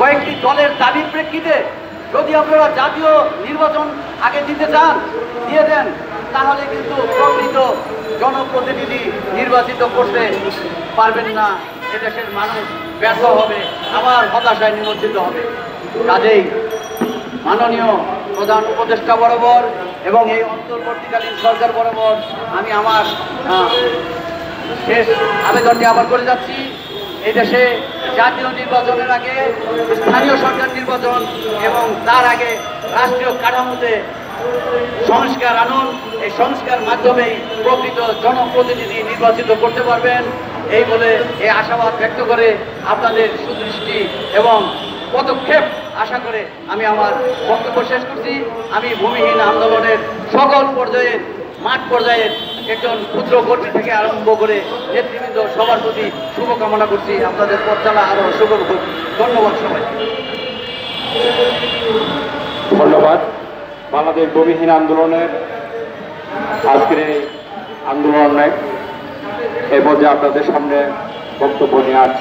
কয়েকটি দলের দাবির প্রেক্ষিতে যদি আপনারা জাতীয় নির্বাচন আগে দিতে চান, দিয়ে দেন, তাহলে কিন্তু প্রকৃত জনপ্রতিনিধি নির্বাচিত করতে পারবেন না। এদেশের মানুষ ব্যর্থ হবে, আবার হতাশায় নিমজ্জিত হবে। কাজেই মাননীয় প্রধান উপদেষ্টা বরাবর এবং এই অন্তর্বর্তীকালীন সরকার বরাবর আমি আমার শেষ আবেদনটি আবার করে যাচ্ছি। এই দেশে জাতীয় নির্বাচনের আগে স্থানীয় সরকার নির্বাচন এবং তার আগে রাষ্ট্রীয় কাঠামোতে সংস্কার আনুন। এই সংস্কার মাধ্যমেই প্রকৃত জনপ্রতিনিধি নির্বাচিত করতে পারবেন। এই বলে এই আশাবাদ ব্যক্ত করে আপনাদের সুদৃষ্টি এবং পদক্ষেপ আশা করে আমি আমার বক্তব্য শেষ করছি। আমি ভূমিহীন আন্দোলনের সকল পর্যায়ে, মাঠ পর্যায়ে একজন ক্ষুদ্র কর্মী থেকে আরম্ভ করে নেতৃবৃন্দ সবার প্রতি শুভকামনা করছি। আপনাদের পথ চলা আরও সুগম হোক। ধন্যবাদ সবাই। ধন্যবাদ। বাংলাদেশ ভূমিহীন আন্দোলনের আজকের এই আন্দোলনে এ পর্যায়ে আপনাদের সামনে বক্তব্য নিয়ে আসছে